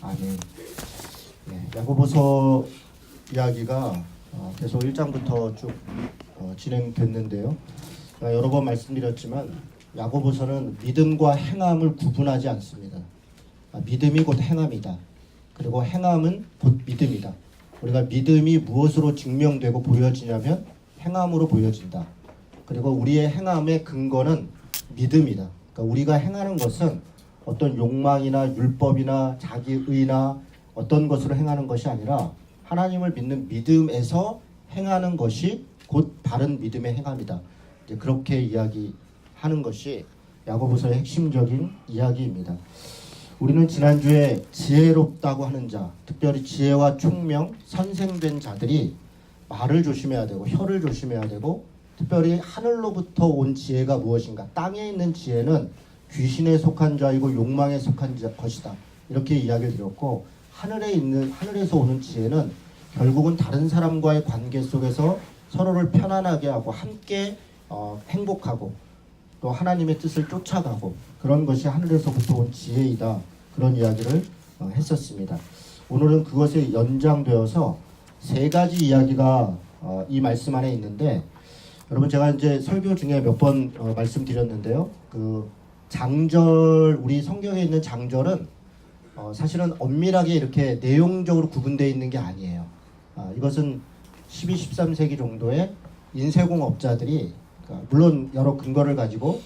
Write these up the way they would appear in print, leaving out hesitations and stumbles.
아멘. 네, 야고보서 이야기가 계속 1장부터 쭉 진행됐는데요. 여러 번 말씀드렸지만 야고보서는 믿음과 행함을 구분하지 않습니다. 믿음이 곧 행함이다. 그리고 행함은 곧 믿음이다. 우리가 믿음이 무엇으로 증명되고 보여지냐면 행함으로 보여진다. 그리고 우리의 행함의 근거는 믿음이다. 그러니까 우리가 행하는 것은 어떤 욕망이나 율법이나 자기의나 어떤 것으로 행하는 것이 아니라 하나님을 믿는 믿음에서 행하는 것이 곧 바른 믿음의 행함이다. 이제 그렇게 이야기하는 것이 야고보서의 핵심적인 이야기입니다. 우리는 지난주에 지혜롭다고 하는 자, 특별히 지혜와 총명, 선생된 자들이 말을 조심해야 되고 혀를 조심해야 되고 특별히 하늘로부터 온 지혜가 무엇인가? 땅에 있는 지혜는 귀신에 속한 자이고 욕망에 속한 것이다. 이렇게 이야기를 드렸고 하늘에서 오는 지혜는 결국은 다른 사람과의 관계 속에서 서로를 편안하게 하고 함께 행복하고 또 하나님의 뜻을 쫓아가고 그런 것이 하늘에서부터 온 지혜이다. 그런 이야기를 했었습니다. 오늘은 그것에 연장되어서 세 가지 이야기가 이 말씀 안에 있는데 여러분 제가 이제 설교 중에 몇 번 말씀드렸는데요. 그 장절 우리 성경에 있는 장절은 사실은 엄밀하게 이렇게 내용적으로 구분되어 있는 게 아니에요. 이것은 12, 13세기 정도의 인쇄공업자들이 그러니까 물론 여러 근거를 가지고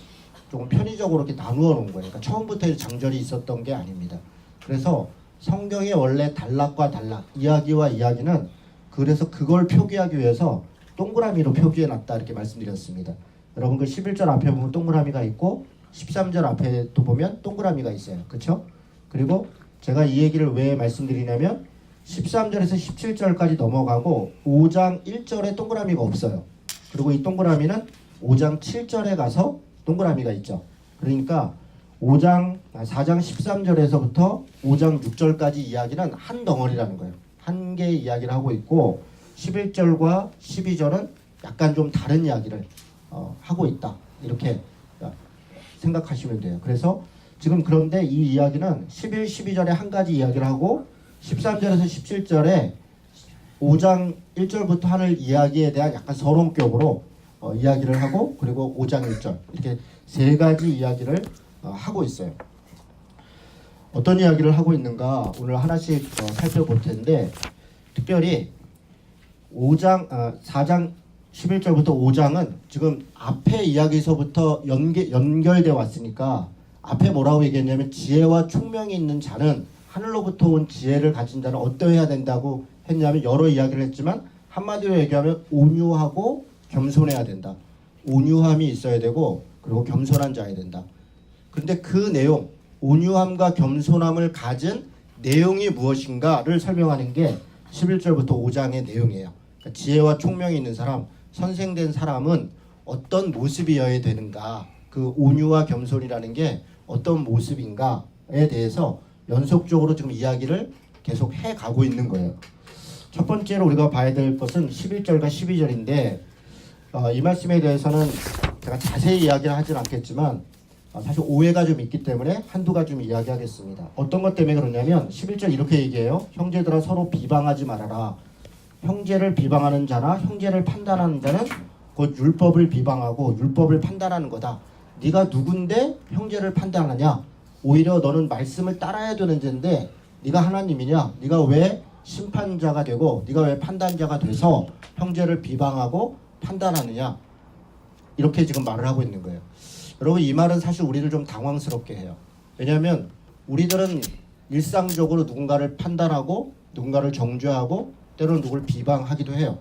조금 편의적으로 이렇게 나누어 놓은 거예요. 그러니까 처음부터 장절이 있었던 게 아닙니다. 그래서 성경의 원래 단락과 단락, 이야기와 이야기는 그래서 그걸 표기하기 위해서 동그라미로 표기해 놨다 이렇게 말씀드렸습니다. 여러분 그 11절 앞에 보면 동그라미가 있고 13절 앞에도 보면 동그라미가 있어요. 그렇죠? 그리고 제가 이 얘기를 왜 말씀드리냐면 13절에서 17절까지 넘어가고 5장 1절에 동그라미가 없어요. 그리고 이 동그라미는 5장 7절에 가서 동그라미가 있죠. 그러니까 4장 13절에서부터 5장 6절까지 이야기는 한 덩어리라는 거예요. 한 개의 이야기를 하고 있고 11절과 12절은 약간 좀 다른 이야기를 하고 있다. 이렇게 생각하시면 돼요. 그래서 지금 그런데 이 이야기는 11, 12절에 한 가지 이야기를 하고 13절에서 17절에 5장 1절부터 하는 이야기에 대한 약간 서론격으로 이야기를 하고 그리고 5장 1절 이렇게 세 가지 이야기를 하고 있어요. 어떤 이야기를 하고 있는가 오늘 하나씩 살펴볼 텐데 특별히 4장 11절부터 5장은 지금 앞에 이야기에서부터 연결되어 왔으니까 앞에 뭐라고 얘기했냐면 지혜와 총명이 있는 자는 하늘로부터 온 지혜를 가진 자는 어떠해야 된다고 했냐면 여러 이야기를 했지만 한마디로 얘기하면 온유하고 겸손해야 된다. 온유함이 있어야 되고 그리고 겸손한 자여야 된다. 그런데 그 내용 온유함과 겸손함을 가진 내용이 무엇인가를 설명하는 게 11절부터 5장의 내용이에요. 그러니까 지혜와 총명이 있는 사람, 선생된 사람은 어떤 모습이어야 되는가, 그 온유와 겸손이라는 게 어떤 모습인가에 대해서 연속적으로 지금 이야기를 계속 해가고 있는 거예요. 첫 번째로 우리가 봐야 될 것은 11절과 12절인데 이 말씀에 대해서는 제가 자세히 이야기를 하진 않겠지만 사실 오해가 좀 있기 때문에 한두 가지 좀 이야기하겠습니다. 어떤 것 때문에 그러냐면 11절 이렇게 얘기해요. 형제들아 서로 비방하지 말아라. 형제를 비방하는 자나 형제를 판단하는 자는 곧 율법을 비방하고 율법을 판단하는 거다. 네가 누군데 형제를 판단하냐? 오히려 너는 말씀을 따라야 되는 자인데 네가 하나님이냐? 네가 왜 심판자가 되고 네가 왜 판단자가 돼서 형제를 비방하고 판단하느냐? 이렇게 지금 말을 하고 있는 거예요. 여러분 이 말은 사실 우리를 좀 당황스럽게 해요. 왜냐하면 우리들은 일상적으로 누군가를 판단하고 누군가를 정죄하고 때로는 누구를 비방하기도 해요.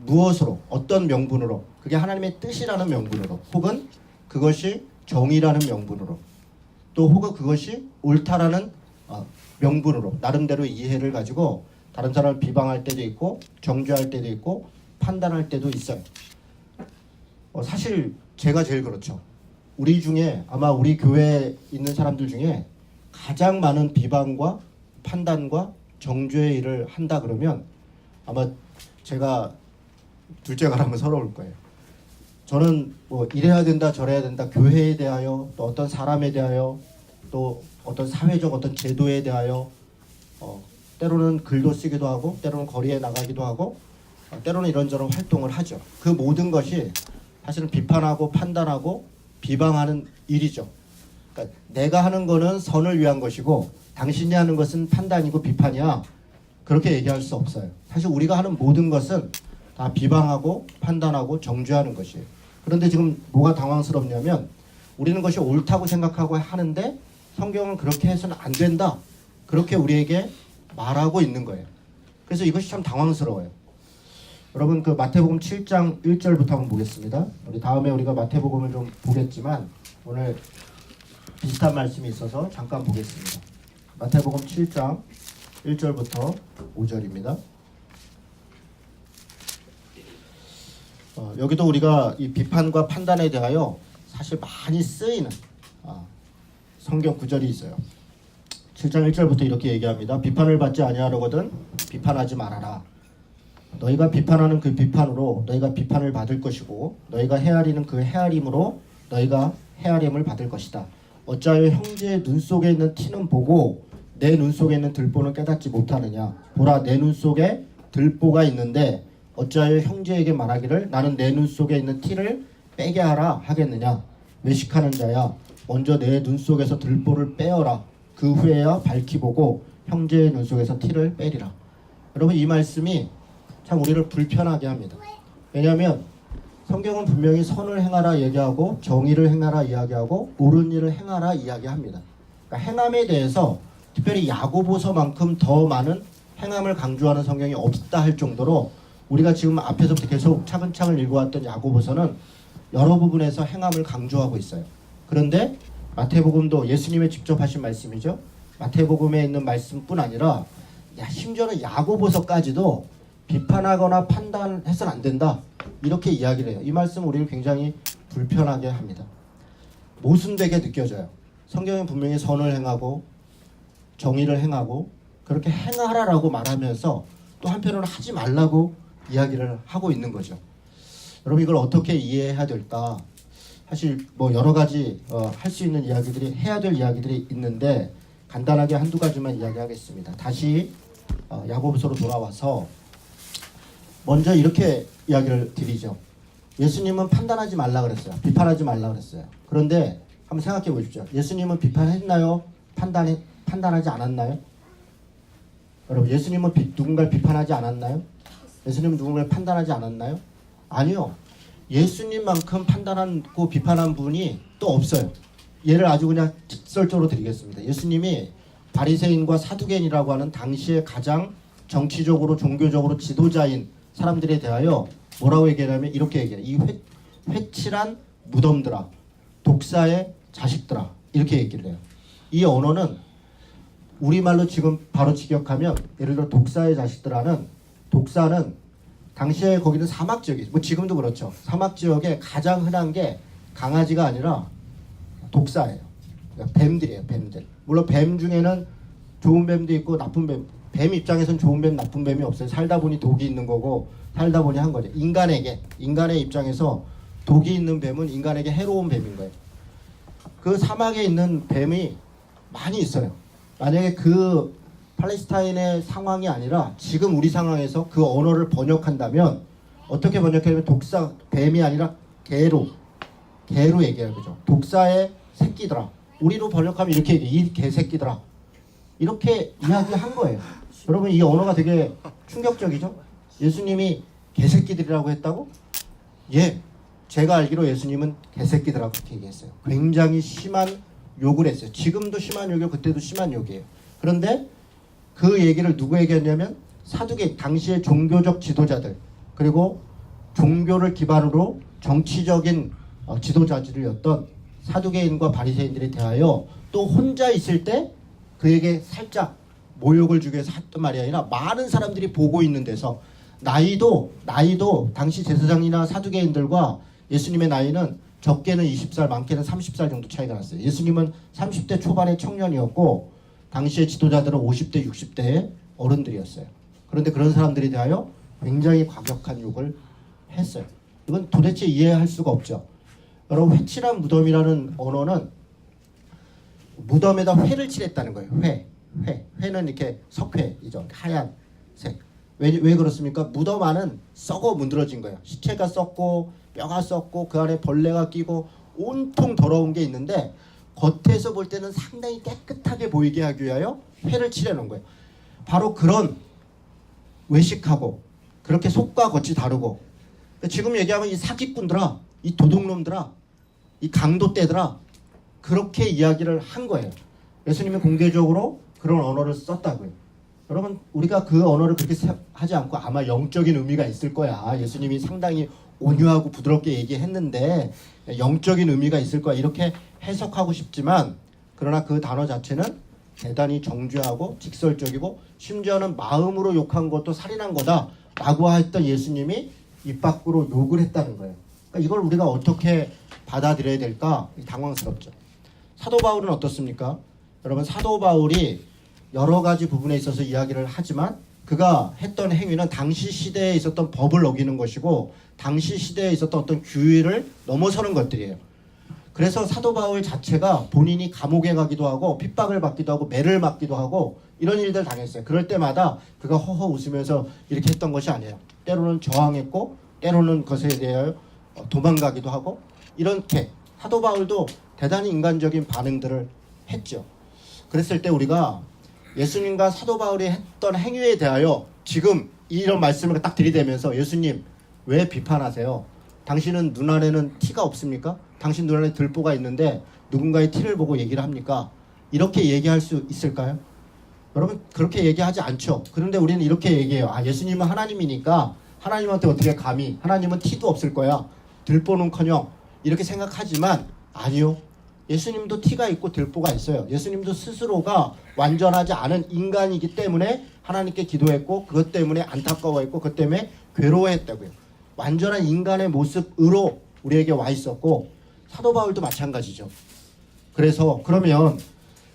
무엇으로 어떤 명분으로 그게 하나님의 뜻이라는 명분으로 혹은 그것이 정의라는 명분으로 또 혹은 그것이 옳다라는 명분으로 나름대로 이해를 가지고 다른 사람을 비방할 때도 있고 정죄할 때도 있고 판단할 때도 있어요. 사실 제가 제일 그렇죠. 우리 중에 아마 우리 교회에 있는 사람들 중에 가장 많은 비방과 판단과 정죄의 일을 한다 그러면 아마 제가 둘째가라면 서러울 거예요. 저는 뭐 이래야 된다 저래야 된다 교회에 대하여 또 어떤 사람에 대하여 또 어떤 사회적 어떤 제도에 대하여 때로는 글도 쓰기도 하고 때로는 거리에 나가기도 하고 때로는 이런저런 활동을 하죠. 그 모든 것이 사실은 비판하고 판단하고 비방하는 일이죠. 그러니까 내가 하는 거는 선을 위한 것이고 당신이 하는 것은 판단이고 비판이야. 그렇게 얘기할 수 없어요. 사실 우리가 하는 모든 것은 다 비방하고 판단하고 정죄하는 것이에요. 그런데 지금 뭐가 당황스럽냐면 우리는 것이 옳다고 생각하고 하는데 성경은 그렇게 해서는 안 된다. 그렇게 우리에게 말하고 있는 거예요. 그래서 이것이 참 당황스러워요. 여러분 그 마태복음 7장 1절부터 한번 보겠습니다. 우리 다음에 우리가 마태복음을 좀 보겠지만 오늘 비슷한 말씀이 있어서 잠깐 보겠습니다. 마태복음 7장 1절부터 5절입니다. 여기도 우리가 이 비판과 판단에 대하여 사실 많이 쓰이는 성경 구절이 있어요. 7장 1절부터 이렇게 얘기합니다. 비판을 받지 아니하려거든 비판하지 말아라. 너희가 비판하는 그 비판으로 너희가 비판을 받을 것이고 너희가 헤아리는 그 헤아림으로 너희가 헤아림을 받을 것이다. 어찌하여 형제의 눈 속에 있는 티는 보고 내 눈 속에 있는 들보는 깨닫지 못하느냐. 보라 내 눈 속에 들보가 있는데 어찌하여 형제에게 말하기를 나는 내 눈 속에 있는 티를 빼게 하라 하겠느냐. 외식하는 자야 먼저 내 눈 속에서 들보를 빼어라. 그 후에야 밝히 보고 형제의 눈 속에서 티를 빼리라. 여러분 이 말씀이 참 우리를 불편하게 합니다. 왜냐하면 성경은 분명히 선을 행하라 얘기하고 정의를 행하라 이야기하고 옳은 일을 행하라 이야기합니다. 그러니까 행함에 대해서 특별히 야고보서만큼 더 많은 행함을 강조하는 성경이 없다 할 정도로 우리가 지금 앞에서부터 계속 차근차근 읽어왔던 야고보서는 여러 부분에서 행함을 강조하고 있어요. 그런데 마태복음도 예수님의 직접 하신 말씀이죠. 마태복음에 있는 말씀뿐 아니라 심지어는 야고보서까지도 비판하거나 판단해서는 안 된다. 이렇게 이야기를 해요. 이 말씀은 우리를 굉장히 불편하게 합니다. 모순되게 느껴져요. 성경은 분명히 선을 행하고 정의를 행하고 그렇게 행하라라고 말하면서 또 한편으로는 하지 말라고 이야기를 하고 있는 거죠. 여러분 이걸 어떻게 이해해야 될까? 사실 뭐 여러 가지 할 수 있는 이야기들이 해야 될 이야기들이 있는데 간단하게 한두 가지만 이야기하겠습니다. 다시 야고보서로 돌아와서 먼저 이렇게 이야기를 드리죠. 예수님은 판단하지 말라 그랬어요. 비판하지 말라 그랬어요. 그런데 한번 생각해 보십시오. 예수님은 비판했나요? 판단하지 않았나요? 여러분 예수님은 누군가를 비판하지 않았나요? 예수님은 누군가를 판단하지 않았나요? 아니요. 예수님만큼 판단하고 비판한 분이 또 없어요. 예를 아주 그냥 직설적으로 드리겠습니다. 예수님이 바리새인과 사두개인이라고 하는 당시에 가장 정치적으로 종교적으로 지도자인 사람들에 대하여 뭐라고 얘기하냐면 이렇게 얘기해요. 이 회칠한 무덤들아, 독사의 자식들아 이렇게 얘기를 해요. 이 언어는 우리말로 지금 바로 직역하면 예를 들어 독사의 자식들아는 독사는 당시에 거기는 사막 지역이 뭐 지금도 그렇죠. 사막 지역에 가장 흔한 게 강아지가 아니라 독사예요. 그러니까 뱀들이에요. 뱀들. 물론 뱀 중에는 좋은 뱀도 있고 나쁜 뱀 입장에서는 좋은 뱀 나쁜 뱀이 없어요. 살다 보니 독이 있는 거고 살다 보니 한 거죠. 인간의 입장에서 독이 있는 뱀은 인간에게 해로운 뱀인 거예요. 그 사막에 있는 뱀이 많이 있어요. 만약에 그 팔레스타인의 상황이 아니라 지금 우리 상황에서 그 언어를 번역한다면 어떻게 번역하냐면 독사 뱀이 아니라 개로 얘기해요. 그죠? 독사의 새끼들아. 우리로 번역하면 이렇게 얘기해. 이 개새끼들아. 이렇게 이야기한 거예요. 여러분 이 언어가 되게 충격적이죠? 예수님이 개새끼들이라고 했다고? 예. 제가 알기로 예수님은 개새끼들이라고 그렇게 얘기했어요. 굉장히 심한 욕을 했어요. 지금도 심한 욕이고 그때도 심한 욕이에요. 그런데 그 얘기를 누구에게 했냐면 사두개 당시의 종교적 지도자들 그리고 종교를 기반으로 정치적인 지도자들이었던 사두개인과 바리새인들에 대하여 또 혼자 있을 때 그에게 살짝 모욕을 주기 위해서 했던 말이 아니라 많은 사람들이 보고 있는 데서 나이도 당시 제사장이나 사두개인들과 예수님의 나이는 적게는 20살 많게는 30살 정도 차이가 났어요. 예수님은 30대 초반의 청년이었고 당시의 지도자들은 50대 60대의 어른들이었어요. 그런데 그런 사람들에 대하여 굉장히 과격한 욕을 했어요. 이건 도대체 이해할 수가 없죠. 여러분 회칠한 무덤이라는 언어는 무덤에다 회를 칠했다는 거예요. 회는 이렇게 석회이죠. 하얀색. 왜 그렇습니까? 무덤 안은 썩어 문드러진 거예요. 시체가 썩고 뼈가 썩고 그 안에 벌레가 끼고 온통 더러운 게 있는데 겉에서 볼 때는 상당히 깨끗하게 보이게 하기 위하여 회를 칠해놓은 거예요. 바로 그런 외식하고 그렇게 속과 겉이 다르고 지금 얘기하면 이 사기꾼들아, 이 도둑놈들아, 이 강도떼들아 그렇게 이야기를 한 거예요. 예수님이 공개적으로 그런 언어를 썼다고요. 여러분 우리가 그 언어를 그렇게 하지 않고 아마 영적인 의미가 있을 거야. 예수님이 상당히 온유하고 부드럽게 얘기했는데 영적인 의미가 있을 거야. 이렇게 해석하고 싶지만 그러나 그 단어 자체는 대단히 정죄하고 직설적이고 심지어는 마음으로 욕한 것도 살인한 거다 라고 했던 예수님이 입 밖으로 욕을 했다는 거예요. 그러니까 이걸 우리가 어떻게 받아들여야 될까 당황스럽죠. 사도 바울은 어떻습니까? 여러분 사도 바울이 여러 가지 부분에 있어서 이야기를 하지만 그가 했던 행위는 당시 시대에 있었던 법을 어기는 것이고 당시 시대에 있었던 어떤 규율을 넘어서는 것들이에요. 그래서 사도 바울 자체가 본인이 감옥에 가기도 하고 핍박을 받기도 하고 매를 맞기도 하고 이런 일들 당했어요. 그럴 때마다 그가 허허 웃으면서 이렇게 했던 것이 아니에요. 때로는 저항했고 때로는 것에 대하여 도망가기도 하고 이렇게 사도 바울도 대단히 인간적인 반응들을 했죠. 그랬을 때 우리가 예수님과 사도 바울이 했던 행위에 대하여 지금 이런 말씀을 딱 들이대면서 예수님 왜 비판하세요? 당신은 눈 안에는 티가 없습니까? 당신 눈 안에 들보가 있는데 누군가의 티를 보고 얘기를 합니까? 이렇게 얘기할 수 있을까요? 여러분 그렇게 얘기하지 않죠. 그런데 우리는 이렇게 얘기해요. 아 예수님은 하나님이니까 하나님한테 어떻게 감히 하나님은 티도 없을 거야. 들보는커녕 이렇게 생각하지만 아니요. 예수님도 티가 있고 들보가 있어요. 예수님도 스스로가 완전하지 않은 인간이기 때문에 하나님께 기도했고 그것 때문에 안타까워했고 그것 때문에 괴로워했다고요. 완전한 인간의 모습으로 우리에게 와 있었고 사도 바울도 마찬가지죠. 그래서 그러면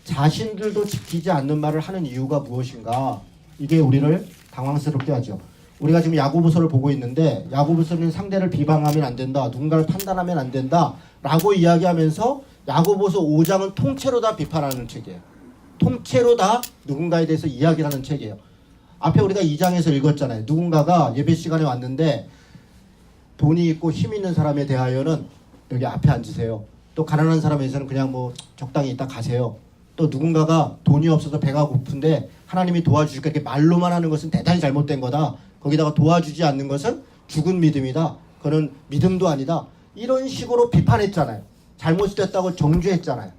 자신들도 지키지 않는 말을 하는 이유가 무엇인가? 이게 우리를 당황스럽게 하죠. 우리가 지금 야고보서를 보고 있는데 야고보서는 상대를 비방하면 안 된다. 누군가를 판단하면 안 된다. 라고 이야기하면서 야고보서 5장은 통째로 다 비판하는 책이에요. 통째로 다 누군가에 대해서 이야기를 하는 책이에요. 앞에 우리가 2장에서 읽었잖아요. 누군가가 예배 시간에 왔는데 돈이 있고 힘 있는 사람에 대하여는 여기 앞에 앉으세요. 또 가난한 사람에 대해서는 그냥 뭐 적당히 있다 가세요. 또 누군가가 돈이 없어서 배가 고픈데 하나님이 도와주실까 이렇게 말로만 하는 것은 대단히 잘못된 거다. 거기다가 도와주지 않는 것은 죽은 믿음이다. 그거는 믿음도 아니다. 이런 식으로 비판했잖아요. 잘못됐다고 정죄했잖아요.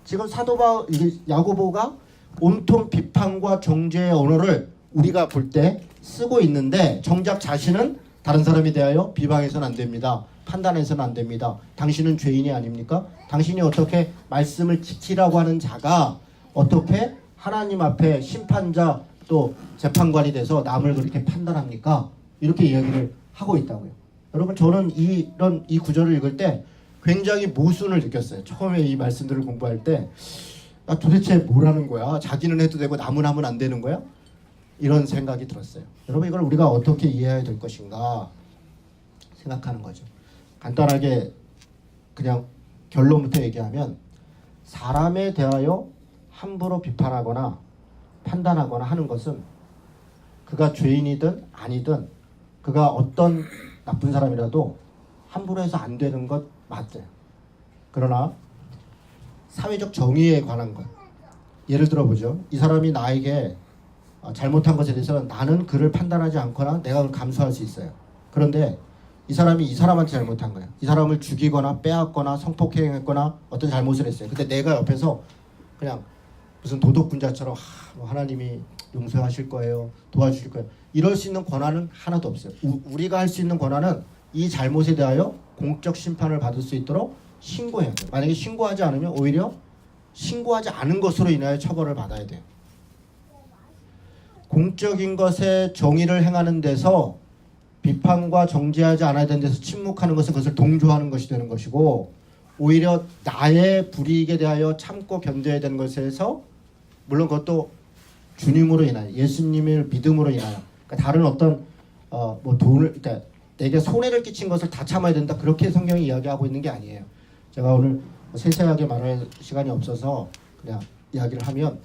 지금 사도 바울 야고보가 온통 비판과 정죄의 언어를 우리가 볼 때 쓰고 있는데 정작 자신은 다른 사람에 대하여 비방해서는 안 됩니다. 판단해서는 안 됩니다. 당신은 죄인이 아닙니까? 당신이 어떻게 말씀을 지키라고 하는 자가 어떻게 하나님 앞에 심판자 또 재판관이 돼서 남을 그렇게 판단합니까? 이렇게 이야기를 하고 있다고요. 여러분 저는 이 구절을 읽을 때 굉장히 모순을 느꼈어요. 처음에 이 말씀들을 공부할 때 도대체 뭐라는 거야? 자기는 해도 되고 남은 하면 안 되는 거야? 이런 생각이 들었어요. 여러분 이걸 우리가 어떻게 이해해야 될 것인가 생각하는 거죠. 간단하게 그냥 결론부터 얘기하면 사람에 대하여 함부로 비판하거나 판단하거나 하는 것은 그가 죄인이든 아니든 그가 어떤 나쁜 사람이라도 함부로 해서 안 되는 것 맞아요. 그러나 사회적 정의에 관한 것 예를 들어보죠. 이 사람이 나에게 잘못한 것에 대해서는 나는 그를 판단하지 않거나 내가 그걸 감수할 수 있어요. 그런데 이 사람이 이 사람한테 잘못한 거예요. 이 사람을 죽이거나 빼앗거나 성폭행했거나 어떤 잘못을 했어요. 근데 내가 옆에서 그냥 무슨 도덕군자처럼 하나님이 용서하실 거예요. 도와주실 거예요. 이럴 수 있는 권한은 하나도 없어요. 우리가 할 수 있는 권한은 이 잘못에 대하여 공적 심판을 받을 수 있도록 신고해야 돼요. 만약에 신고하지 않으면 오히려 신고하지 않은 것으로 인하여 처벌을 받아야 돼요. 공적인 것에 정의를 행하는 데서 비판과 정죄하지 않아야 되는 데서 침묵하는 것은 그것을 동조하는 것이 되는 것이고 오히려 나의 불이익에 대하여 참고 견뎌야 되는 것에서 물론 그것도 주님으로 인하여 예수님을 믿음으로 인하여 그러니까 다른 어떤 뭐 돈을 그러니까 내게 손해를 끼친 것을 다 참아야 된다 그렇게 성경이 이야기하고 있는 게 아니에요. 제가 오늘 세세하게 말할 시간이 없어서 그냥 이야기를 하면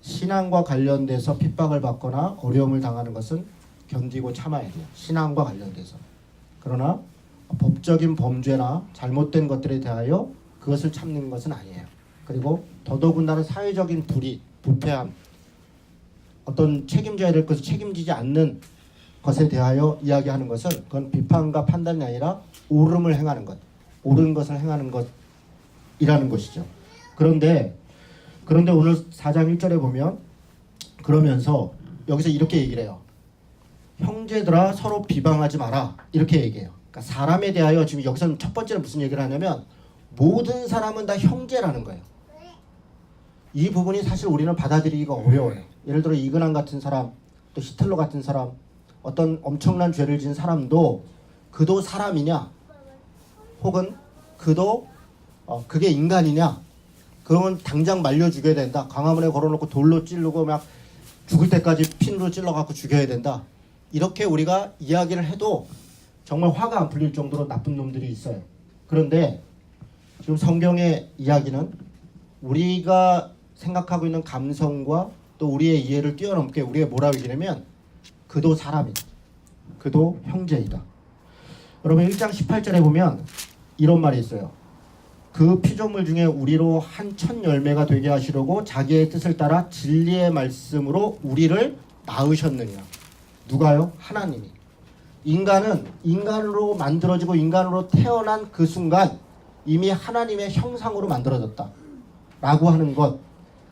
신앙과 관련돼서 핍박을 받거나 어려움을 당하는 것은 견디고 참아야 돼요. 신앙과 관련돼서. 그러나 법적인 범죄나 잘못된 것들에 대하여 그것을 참는 것은 아니에요. 그리고 더더군다나 사회적인 불이익, 부패함, 어떤 책임져야 될 것을 책임지지 않는 것에 대하여 이야기하는 것은 그건 비판과 판단이 아니라 옳음을 행하는 것, 옳은 것을 행하는 것이라는 것이죠. 그런데 오늘 4장 1절에 보면 그러면서 여기서 이렇게 얘기를 해요. 형제들아 서로 비방하지 마라 이렇게 얘기해요. 그러니까 사람에 대하여 지금 여기서는 첫 번째는 무슨 얘기를 하냐면 모든 사람은 다 형제라는 거예요. 이 부분이 사실 우리는 받아들이기가 어려워요. 예를 들어 이근함 같은 사람, 또 히틀러 같은 사람, 어떤 엄청난 죄를 지은 사람도 그도 사람이냐, 혹은 그도 그게 인간이냐, 그러면 당장 말려 죽여야 된다. 광화문에 걸어놓고 돌로 찌르고 막 죽을 때까지 핀으로 찔러갖고 죽여야 된다. 이렇게 우리가 이야기를 해도 정말 화가 안 풀릴 정도로 나쁜 놈들이 있어요. 그런데 지금 성경의 이야기는 우리가 생각하고 있는 감성과 또 우리의 이해를 뛰어넘게 우리가 뭐라고 얘기하냐면 그도 사람이다. 그도 형제이다. 여러분 1장 18절에 보면 이런 말이 있어요. 그 피조물 중에 우리로 한 첫 열매가 되게 하시려고 자기의 뜻을 따라 진리의 말씀으로 우리를 낳으셨느니라. 누가요? 하나님이. 인간은 인간으로 만들어지고 인간으로 태어난 그 순간 이미 하나님의 형상으로 만들어졌다 라고 하는 것,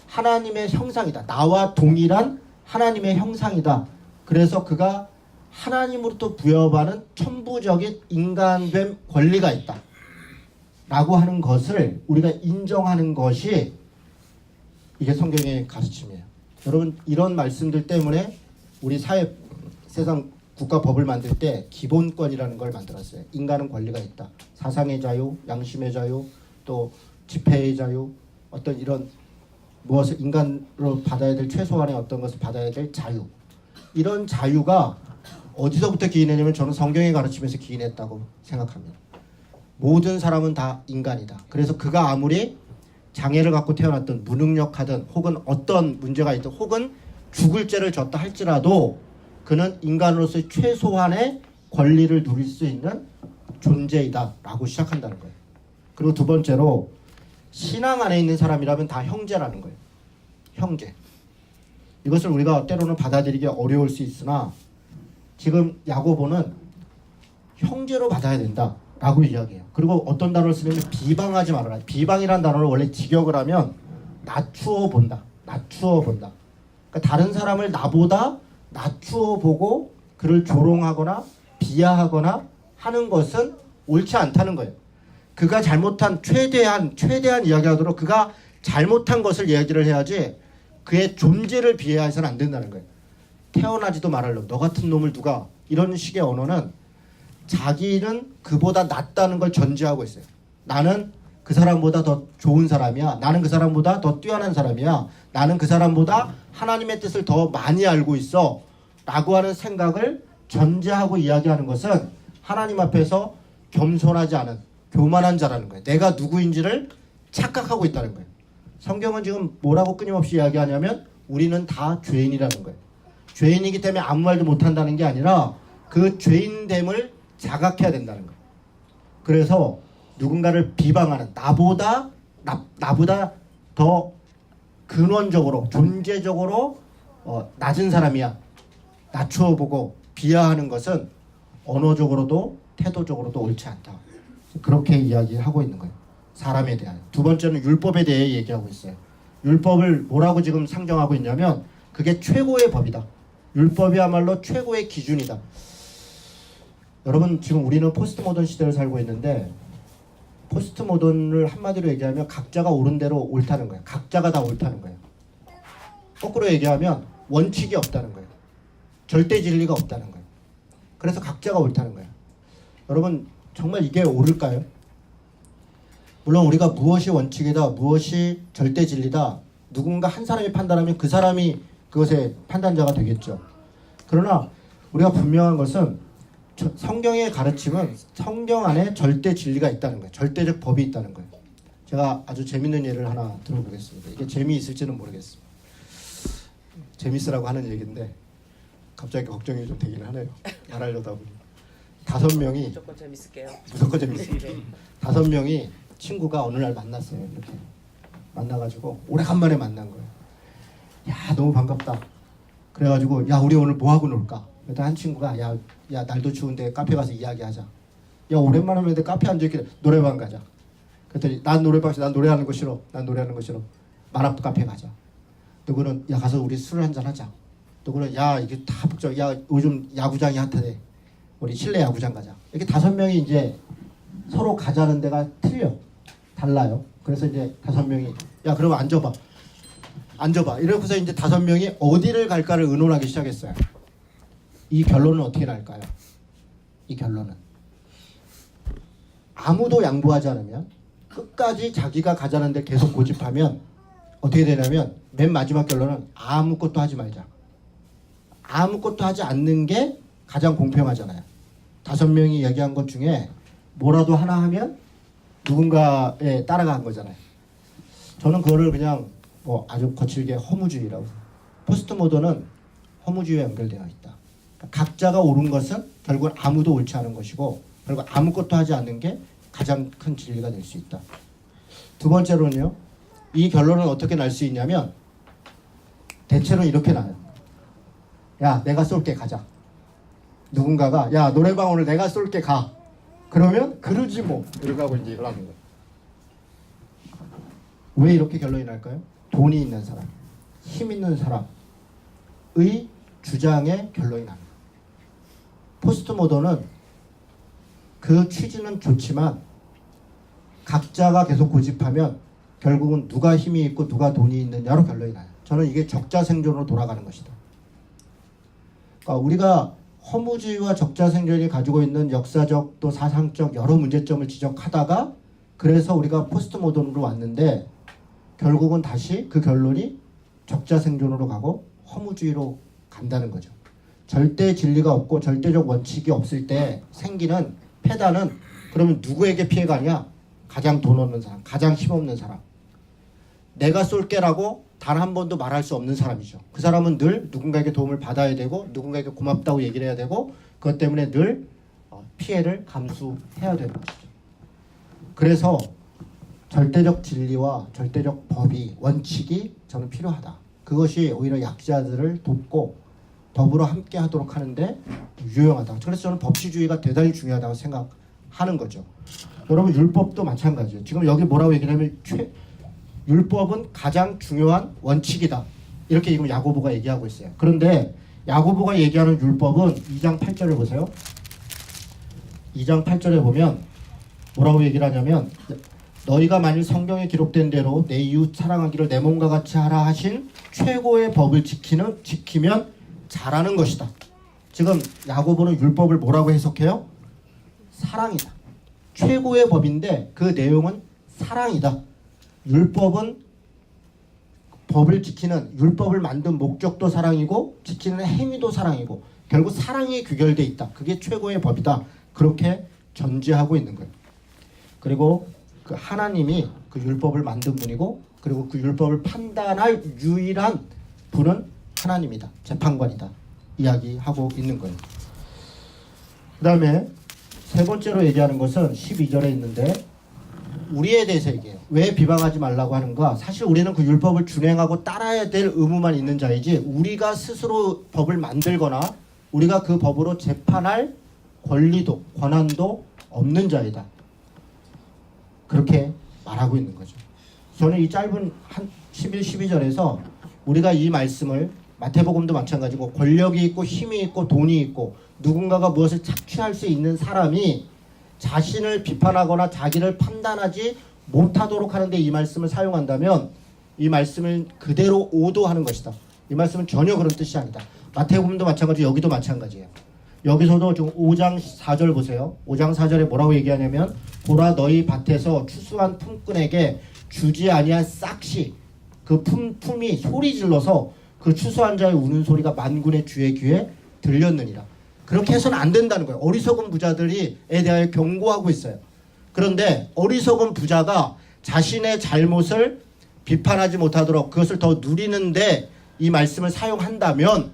하나님의 형상이다. 나와 동일한 하나님의 형상이다. 그래서 그가 하나님으로부터 부여받은 천부적인 인간됨 권리가 있다 라고 하는 것을 우리가 인정하는 것이 이게 성경의 가르침이에요. 여러분 이런 말씀들 때문에 우리 사회, 세상 국가 법을 만들 때 기본권이라는 걸 만들었어요. 인간은 권리가 있다. 사상의 자유, 양심의 자유, 또 집회의 자유, 어떤 이런 무엇을 인간으로 받아야 될 최소한의 어떤 것을 받아야 될 자유. 이런 자유가 어디서부터 기인했냐면 저는 성경의 가르침에서 기인했다고 생각합니다. 모든 사람은 다 인간이다. 그래서 그가 아무리 장애를 갖고 태어났든 무능력하든 혹은 어떤 문제가 있든 혹은 죽을 죄를 졌다 할지라도 그는 인간으로서의 최소한의 권리를 누릴 수 있는 존재이다 라고 시작한다는 거예요. 그리고 두 번째로 신앙 안에 있는 사람이라면 다 형제라는 거예요. 형제. 이것을 우리가 때로는 받아들이기 어려울 수 있으나 지금 야고보는 형제로 받아야 된다 라고 이야기해요. 그리고 어떤 단어를 쓰냐면 비방하지 말아라. 비방이라는 단어를 원래 직역을 하면 낮추어 본다. 낮추어 본다. 그러니까 다른 사람을 나보다 낮추어 보고 그를 조롱하거나 비하하거나 하는 것은 옳지 않다는 거예요. 그가 잘못한 최대한 이야기하도록 그가 잘못한 것을 이야기를 해야지 그의 존재를 비하해서는 안 된다는 거예요. 태어나지도 말할 놈, 너 같은 놈을 누가, 이런 식의 언어는 자기는 그보다 낫다는 걸 전제하고 있어요. 나는 그 사람보다 더 좋은 사람이야. 나는 그 사람보다 더 뛰어난 사람이야. 나는 그 사람보다 하나님의 뜻을 더 많이 알고 있어 라고 하는 생각을 전제하고 이야기하는 것은 하나님 앞에서 겸손하지 않은 교만한 자라는 거예요. 내가 누구인지를 착각하고 있다는 거예요. 성경은 지금 뭐라고 끊임없이 이야기하냐면 우리는 다 죄인이라는 거예요. 죄인이기 때문에 아무 말도 못한다는 게 아니라 그 죄인됨을 자각해야 된다는 거예요. 그래서 누군가를 비방하는 나보다 더 근원적으로 존재적으로 낮은 사람이야 낮춰보고 비하하는 것은 언어적으로도 태도적으로도 옳지 않다. 그렇게 이야기하고 있는 거예요. 사람에 대한. 두 번째는 율법에 대해 얘기하고 있어요. 율법을 뭐라고 지금 상정하고 있냐면 그게 최고의 법이다. 율법이야말로 최고의 기준이다. 여러분 지금 우리는 포스트 모던 시대를 살고 있는데 포스트 모던을 한마디로 얘기하면 각자가 옳은 대로 옳다는 거예요. 각자가 다 옳다는 거예요. 거꾸로 얘기하면 원칙이 없다는 거예요. 절대 진리가 없다는 거예요. 그래서 각자가 옳다는 거예요. 여러분 정말 이게 옳을까요? 물론 우리가 무엇이 원칙이다, 무엇이 절대 진리다 누군가 한 사람이 판단하면 그 사람이 그것의 판단자가 되겠죠. 그러나 우리가 분명한 것은 성경의 가르침은 성경 안에 절대 진리가 있다는 거예요. 절대적 법이 있다는 거예요. 제가 아주 재밌는 예를 하나 들어보겠습니다. 이게 재미있을지는 모르겠습니다. 재밌으라고 하는 얘기인데 갑자기 걱정이 좀 되긴 하네요. 말하려다 보니 5명이 무조건 재밌을게요. 무조건 재밌습니다. 5명이 친구가 어느 날 만났어요. 이렇게 만나가지고 오래간만에 만난 거예요. 야 너무 반갑다. 그래가지고 야 우리 오늘 뭐 하고 놀까? 그랬더니 한 친구가 야 날도 추운데 카페 가서 이야기하자. 야 오랜만에 하는데 카페 앉아있길래 노래방 가자. 그랬더니 난 노래방 싫어. 난 노래하는 거 싫어. 난 노래하는 거 싫어. 만화 카페 가자. 누구는 야 가서 우리 술 한잔 하자. 누구는 야 이게 다 복잡. 야 요즘 야구장이 핫하대. 우리 실내 야구장 가자. 이렇게 5명이 이제 서로 가자는 데가 달라요. 그래서 이제 5명이 야 그럼 앉아봐. 이러고서 이제 5명이 어디를 갈까를 의논하기 시작했어요. 이 결론은 어떻게 날까요? 이 결론은 아무도 양보하지 않으면 끝까지 자기가 가자는 데 계속 고집하면 어떻게 되냐면 맨 마지막 결론은 아무것도 하지 말자. 아무것도 하지 않는 게 가장 공평하잖아요. 5명이 얘기한 것 중에 뭐라도 하나 하면 누군가에 따라간 거잖아요. 저는 그거를 그냥 뭐 아주 거칠게 허무주의라고. 포스트 모던은 허무주의와 연결되어 있다. 그러니까 각자가 옳은 것은 결국은 아무도 옳지 않은 것이고 결국 아무것도 하지 않는 게 가장 큰 진리가 될 수 있다. 두 번째로는요. 이 결론은 어떻게 날 수 있냐면 대체로 이렇게 나요. 야 내가 쏠게 가자. 누군가가 야 노래방 오늘 내가 쏠게 가. 그러면 그러지 뭐. 이렇게 하고 이제 일어나는 거예요. 왜 이렇게 결론이 날까요? 돈이 있는 사람, 힘 있는 사람의 주장에 결론이 납니다. 포스트 모던은 그 취지는 좋지만 각자가 계속 고집하면 결국은 누가 힘이 있고 누가 돈이 있느냐로 결론이 나요. 저는 이게 적자생존으로 돌아가는 것이다. 그러니까 우리가 허무주의와 적자생존이 가지고 있는 역사적 또 사상적 여러 문제점을 지적하다가 그래서 우리가 포스트 모던으로 왔는데 결국은 다시 그 결론이 적자생존으로 가고 허무주의로 간다는 거죠. 절대 진리가 없고 절대적 원칙이 없을 때 생기는 패단은 그러면 누구에게 피해가냐? 가장 돈 없는 사람, 가장 힘없는 사람. 내가 쏠게라고 단 한 번도 말할 수 없는 사람이죠. 그 사람은 늘 누군가에게 도움을 받아야 되고 누군가에게 고맙다고 얘기를 해야 되고 그것 때문에 늘 피해를 감수해야 되는 것이죠. 그래서 절대적 진리와 절대적 법이 원칙이 저는 필요하다. 그것이 오히려 약자들을 돕고 더불어 함께 하도록 하는데 유용하다. 그래서 저는 법치주의가 대단히 중요하다고 생각하는 거죠. 여러분 율법도 마찬가지예요. 지금 여기 뭐라고 얘기하냐면 율법은 가장 중요한 원칙이다. 이렇게 지금 야고보가 얘기하고 있어요. 그런데 야고보가 얘기하는 율법은 2장 8절을 보세요. 2장 8절에 보면 뭐라고 얘기를 하냐면 너희가 만일 성경에 기록된 대로 내 이웃 사랑하기를 내 몸과 같이 하라 하신 최고의 법을 지키면 잘하는 것이다. 지금 야고보는 율법을 뭐라고 해석해요? 사랑이다. 최고의 법인데 그 내용은 사랑이다. 율법은 법을 지키는 율법을 만든 목적도 사랑이고 지키는 행위도 사랑이고 결국 사랑이 귀결돼 있다. 그게 최고의 법이다. 그렇게 전제하고 있는 거예요. 그리고 그 하나님이 그 율법을 만든 분이고 그리고 그 율법을 판단할 유일한 분은 하나님이다. 재판관이다. 이야기하고 있는 거예요. 그 다음에 세 번째로 얘기하는 것은 12절에 있는데 우리에 대해서 얘기해요. 왜 비방하지 말라고 하는가? 사실 우리는 그 율법을 준행하고 따라야 될 의무만 있는 자이지 우리가 스스로 법을 만들거나 우리가 그 법으로 재판할 권리도 권한도 없는 자이다. 그렇게 말하고 있는 거죠. 저는 이 짧은 한 11, 12절에서 우리가 이 말씀을 마태복음도 마찬가지고 권력이 있고 힘이 있고 돈이 있고 누군가가 무엇을 착취할 수 있는 사람이 자신을 비판하거나 자기를 판단하지 못하도록 하는데 이 말씀을 사용한다면 이 말씀을 그대로 오도하는 것이다. 이 말씀은 전혀 그런 뜻이 아니다. 마태복음도 마찬가지 여기도 마찬가지예요. 여기서도 지금 5장 4절 보세요. 5장 4절에 뭐라고 얘기하냐면 보라 너희 밭에서 추수한 품꾼에게 주지 아니한 싹시 그 품이 소리 질러서 그 추수한 자의 우는 소리가 만군의 주의 귀에 들렸느니라. 그렇게 해서는 안 된다는 거예요. 어리석은 부자들이에 대하여 경고하고 있어요. 그런데 어리석은 부자가 자신의 잘못을 비판하지 못하도록 그것을 더 누리는데 이 말씀을 사용한다면,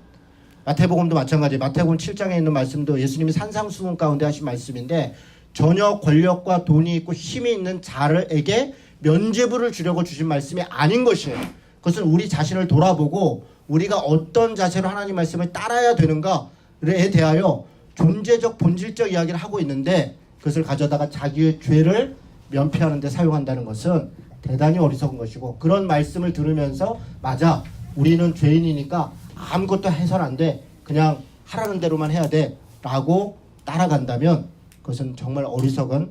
마태복음도 마찬가지, 마태복음 7장에 있는 말씀도 예수님이 산상수훈 가운데 하신 말씀인데, 전혀 권력과 돈이 있고 힘이 있는 자에게 면죄부를 주려고 주신 말씀이 아닌 것이에요. 그것은 우리 자신을 돌아보고 우리가 어떤 자세로 하나님 말씀을 따라야 되는가에 대하여 존재적 본질적 이야기를 하고 있는데, 그것을 가져다가 자기의 죄를 면피하는 데 사용한다는 것은 대단히 어리석은 것이고, 그런 말씀을 들으면서 맞아, 우리는 죄인이니까 아무것도 해서는 안 돼, 그냥 하라는 대로만 해야 돼 라고 따라간다면 그것은 정말 어리석은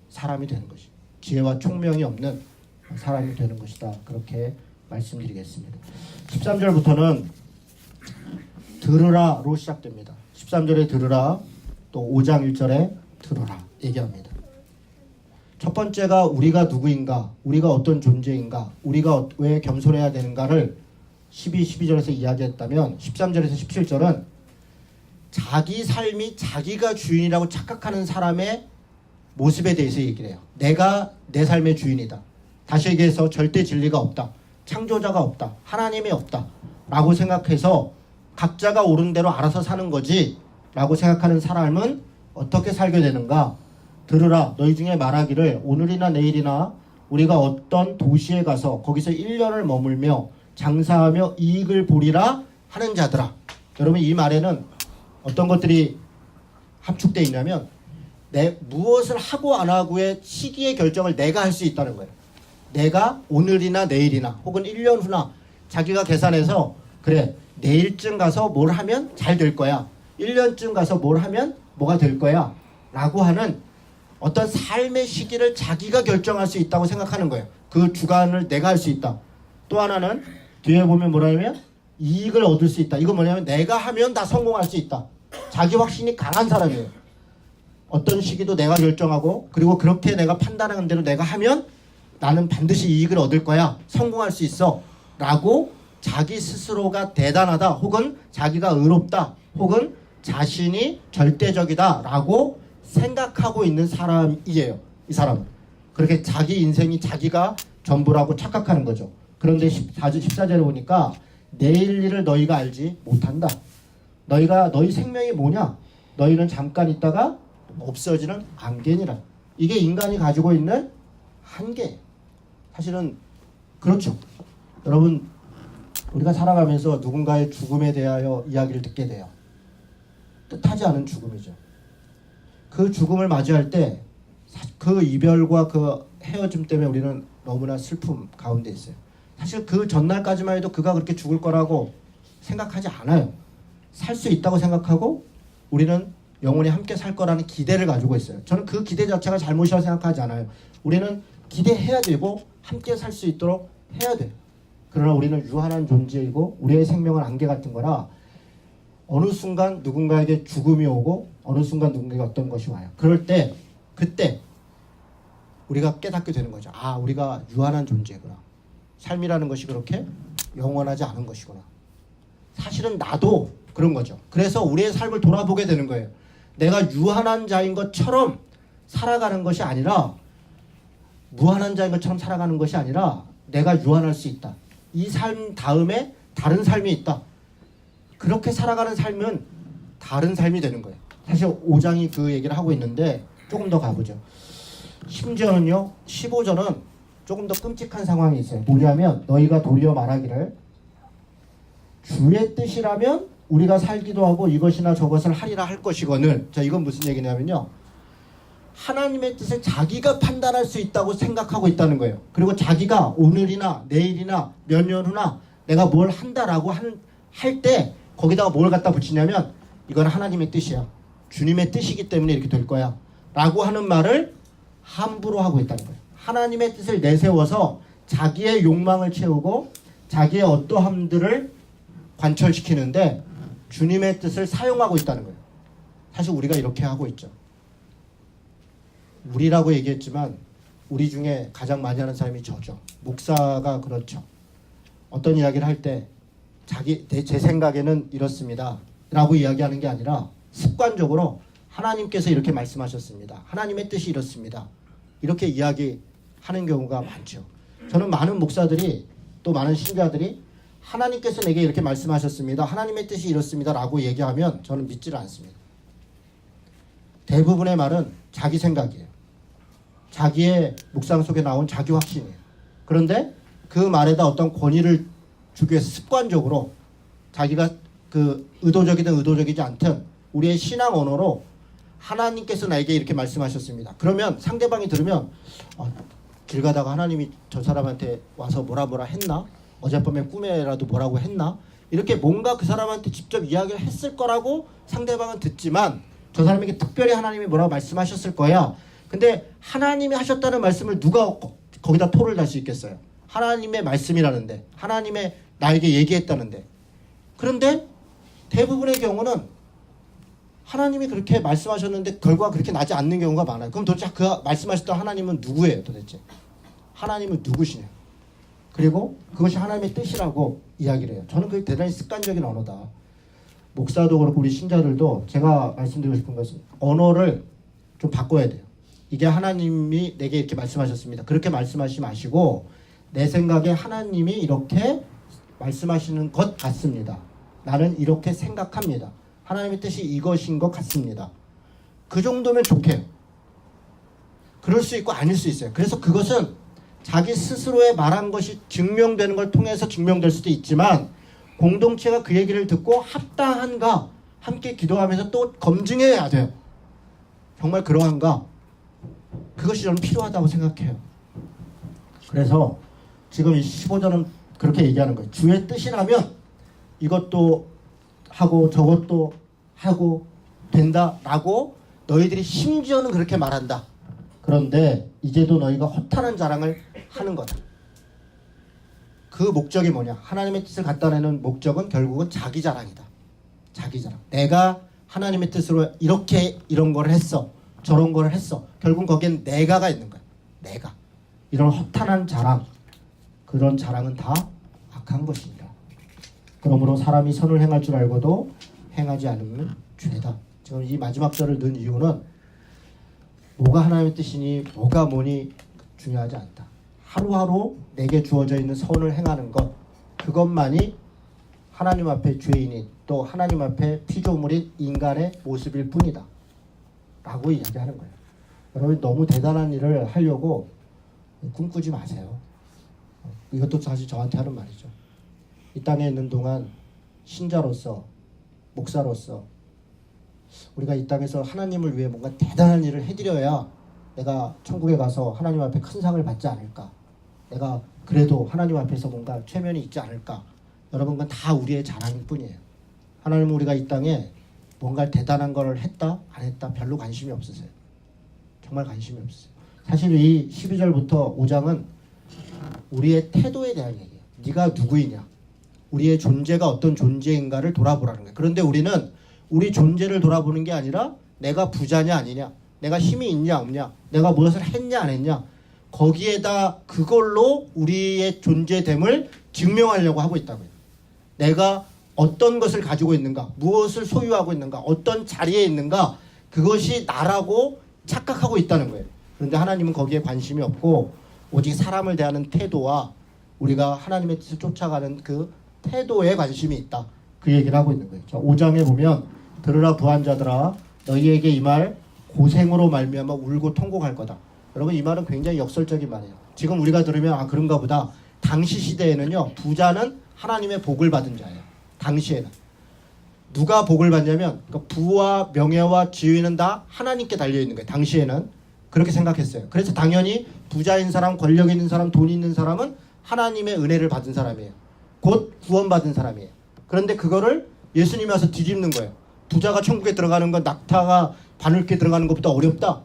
사람이 되는 것이, 지혜와 총명이 없는 사람이 되는 것이다. 그렇게 말씀드리겠습니다. 13절부터는 들으라로 시작됩니다. 13절에 들으라, 또 5장 1절에 들으라 얘기합니다. 첫 번째가 우리가 누구인가, 우리가 어떤 존재인가, 우리가 왜 겸손해야 되는가를 12절에서 이야기했다면, 13절에서 17절은 자기 삶이 자기가 주인이라고 착각하는 사람의 모습에 대해서 얘기를 해요. 내가 내 삶의 주인이다. 다시 얘기해서 절대 진리가 없다. 창조자가 없다. 하나님이 없다. 라고 생각해서 각자가 옳은 대로 알아서 사는 거지 라고 생각하는 사람은 어떻게 살게 되는가? 들으라, 너희 중에 말하기를 오늘이나 내일이나 우리가 어떤 도시에 가서 거기서 1년을 머물며 장사하며 이익을 보리라 하는 자들아. 여러분, 이 말에는 어떤 것들이 함축되어 있냐면, 무엇을 하고 안 하고의 시기의 결정을 내가 할 수 있다는 거예요. 내가 오늘이나 내일이나 혹은 1년 후나 자기가 계산해서, 그래, 내일쯤 가서 뭘 하면 잘 될 거야, 1년쯤 가서 뭘 하면 뭐가 될 거야 라고 하는 어떤 삶의 시기를 자기가 결정할 수 있다고 생각하는 거예요. 그 주관을 내가 할 수 있다. 또 하나는 뒤에 보면 뭐라냐면 이익을 얻을 수 있다. 이건 뭐냐면 내가 하면 다 성공할 수 있다. 자기 확신이 강한 사람이에요. 어떤 시기도 내가 결정하고, 그리고 그렇게 내가 판단하는 대로 내가 하면 나는 반드시 이익을 얻을 거야, 성공할 수 있어 라고 자기 스스로가 대단하다, 혹은 자기가 의롭다, 혹은 자신이 절대적이다 라고 생각하고 있는 사람이에요. 이 사람은 그렇게 자기 인생이 자기가 전부라고 착각하는 거죠. 그런데 14절에 보니까 내일 일을 너희가 알지 못한다. 너희 생명이 뭐냐? 너희는 잠깐 있다가 없어지는 안개니라. 이게 인간이 가지고 있는 한계. 사실은 그렇죠. 여러분, 우리가 살아가면서 누군가의 죽음에 대하여 이야기를 듣게 돼요. 뜻하지 않은 죽음이죠. 그 죽음을 맞이할 때 그 이별과 그 헤어짐 때문에 우리는 너무나 슬픔 가운데 있어요. 사실 그 전날까지만 해도 그가 그렇게 죽을 거라고 생각하지 않아요. 살 수 있다고 생각하고 우리는 영원히 함께 살 거라는 기대를 가지고 있어요. 저는 그 기대 자체가 잘못이라고 생각하지 않아요. 우리는 기대해야 되고 함께 살 수 있도록 해야 돼요. 그러나 우리는 유한한 존재이고 우리의 생명은 안개 같은 거라, 어느 순간 누군가에게 죽음이 오고 어느 순간 누군가에게 어떤 것이 와요. 그럴 때, 그때 우리가 깨닫게 되는 거죠. 아, 우리가 유한한 존재구나. 삶이라는 것이 그렇게 영원하지 않은 것이구나. 사실은 나도 그런 거죠. 그래서 우리의 삶을 돌아보게 되는 거예요. 내가 유한한 자인 것처럼 살아가는 것이 아니라, 무한한 자인 것처럼 살아가는 것이 아니라 내가 유한할 수 있다. 이 삶 다음에 다른 삶이 있다. 그렇게 살아가는 삶은 다른 삶이 되는 거예요. 사실 5장이 그 얘기를 하고 있는데 조금 더 가보죠. 심지어는요, 15절은 조금 더 끔찍한 상황이 있어요. 뭐냐면 너희가 도리어 말하기를 주의 뜻이라면 우리가 살기도 하고 이것이나 저것을 하리라 할 것이거늘. 자, 이건 무슨 얘기냐면요, 하나님의 뜻을 자기가 판단할 수 있다고 생각하고 있다는 거예요. 그리고 자기가 오늘이나 내일이나 몇 년 후나 내가 뭘 한다라고 할 때 거기다가 뭘 갖다 붙이냐면 이건 하나님의 뜻이야, 주님의 뜻이기 때문에 이렇게 될 거야 라고 하는 말을 함부로 하고 있다는 거예요. 하나님의 뜻을 내세워서 자기의 욕망을 채우고 자기의 어떠함들을 관철시키는데 주님의 뜻을 사용하고 있다는 거예요. 사실 우리가 이렇게 하고 있죠. 우리라고 얘기했지만 우리 중에 가장 많이 하는 사람이 저죠. 목사가 그렇죠. 어떤 이야기를 할 때 제 생각에는 이렇습니다 라고 이야기하는 게 아니라 습관적으로 하나님께서 이렇게 말씀하셨습니다, 하나님의 뜻이 이렇습니다, 이렇게 이야기하는 하는 경우가 많죠. 저는 많은 목사들이 또 많은 신자들이 하나님께서 내게 이렇게 말씀하셨습니다. 하나님의 뜻이 이렇습니다. 라고 얘기하면 저는 믿지를 않습니다. 대부분의 말은 자기 생각이에요. 자기의 묵상 속에 나온 자기 확신이에요. 그런데 그 말에다 어떤 권위를 주기 위해서 습관적으로 자기가 그 의도적이든 의도적이지 않든 우리의 신앙 언어로 하나님께서 나에게 이렇게 말씀하셨습니다. 그러면 상대방이 들으면 길 가다가 하나님이 저 사람한테 와서 뭐라 했나? 어젯밤에 꿈에라도 뭐라고 했나? 이렇게 뭔가 그 사람한테 직접 이야기를 했을 거라고 상대방은 듣지만 저 사람에게 특별히 하나님이 뭐라고 말씀하셨을 거야. 근데 하나님이 하셨다는 말씀을 누가 거기다 토를 달 수 있겠어요? 하나님의 말씀이라는데, 하나님의 나에게 얘기했다는데. 그런데 대부분의 경우는 하나님이 그렇게 말씀하셨는데 결과가 그렇게 나지 않는 경우가 많아요. 그럼 도대체 그 말씀하셨던 하나님은 누구예요 도대체? 하나님은 누구시냐? 그리고 그것이 하나님의 뜻이라고 이야기를 해요. 저는 그게 대단히 습관적인 언어다. 목사도 그렇고 우리 신자들도 제가 말씀드리고 싶은 것은 언어를 좀 바꿔야 돼요. 이게 하나님이 내게 이렇게 말씀하셨습니다. 그렇게 말씀하시지 마시고 내 생각에 하나님이 이렇게 말씀하시는 것 같습니다. 나는 이렇게 생각합니다. 하나님의 뜻이 이것인 것 같습니다. 그 정도면 좋게요. 그럴 수 있고 아닐 수 있어요. 그래서 그것은 자기 스스로의 말한 것이 증명되는 걸 통해서 증명될 수도 있지만 공동체가 그 얘기를 듣고 합당한가 함께 기도하면서 또 검증해야 돼요. 정말 그러한가? 그것이 저는 필요하다고 생각해요. 그래서 지금 이 15절은 그렇게 얘기하는 거예요. 주의 뜻이라면 이것도 하고 저것도 하고 된다라고 너희들이 심지어는 그렇게 말한다. 그런데 이제도 너희가 허탄한 자랑을 하는 거다. 그 목적이 뭐냐? 하나님의 뜻을 갖다 내는 목적은 결국은 자기 자랑이다. 자기 자랑. 내가 하나님의 뜻으로 이렇게 이런 걸 했어. 저런 걸 했어. 결국 거기엔 내가가 있는 거야. 내가. 이런 허탄한 자랑. 그런 자랑은 다 악한 것입니다. 그러므로 사람이 선을 행할 줄 알고도 행하지 않으면 죄다. 지금 이 마지막 절을 넣은 이유는 뭐가 하나님의 뜻이니 뭐가 뭐니 중요하지 않다. 하루하루 내게 주어져 있는 선을 행하는 것, 그것만이 하나님 앞에 죄인인 또 하나님 앞에 피조물인 인간의 모습일 뿐이다 라고 이야기하는 거예요. 여러분 너무 대단한 일을 하려고 꿈꾸지 마세요. 이것도 사실 저한테 하는 말이죠. 이 땅에 있는 동안 신자로서 목사로서 우리가 이 땅에서 하나님을 위해 뭔가 대단한 일을 해드려야 내가 천국에 가서 하나님 앞에 큰 상을 받지 않을까. 내가 그래도 하나님 앞에서 뭔가 최면이 있지 않을까. 여러분 그건 다 우리의 자랑일 뿐이에요. 하나님은 우리가 이 땅에 뭔가 대단한 걸 했다 안 했다 별로 관심이 없으세요. 정말 관심이 없으세요. 사실 이 12절부터 5장은 우리의 태도에 대한 얘기예요. 네가 누구이냐, 우리의 존재가 어떤 존재인가를 돌아보라는 거예요. 그런데 우리는 우리 존재를 돌아보는 게 아니라 내가 부자냐 아니냐, 내가 힘이 있냐 없냐, 내가 무엇을 했냐 안 했냐, 거기에다 그걸로 우리의 존재됨을 증명하려고 하고 있다고요. 내가 어떤 것을 가지고 있는가, 무엇을 소유하고 있는가, 어떤 자리에 있는가, 그것이 나라고 착각하고 있다는 거예요. 그런데 하나님은 거기에 관심이 없고 오직 사람을 대하는 태도와 우리가 하나님의 뜻을 쫓아가는 그 태도에 관심이 있다. 그 얘기를 하고 있는 거예요. 5장에 보면 들으라 부한자들아 너희에게 이 말 고생으로 말미암아 울고 통곡할 거다. 여러분 이 말은 굉장히 역설적인 말이에요. 지금 우리가 들으면 아 그런가 보다. 당시 시대에는요 부자는 하나님의 복을 받은 자예요. 당시에는 누가 복을 받냐면 그러니까 부와 명예와 지위는 다 하나님께 달려있는 거예요. 당시에는 그렇게 생각했어요. 그래서 당연히 부자인 사람, 권력 있는 사람, 돈 있는 사람은 하나님의 은혜를 받은 사람이에요. 곧 구원받은 사람이에요. 그런데 그거를 예수님이 와서 뒤집는 거예요. 부자가 천국에 들어가는 건 낙타가 바늘게 들어가는 것보다 어렵다.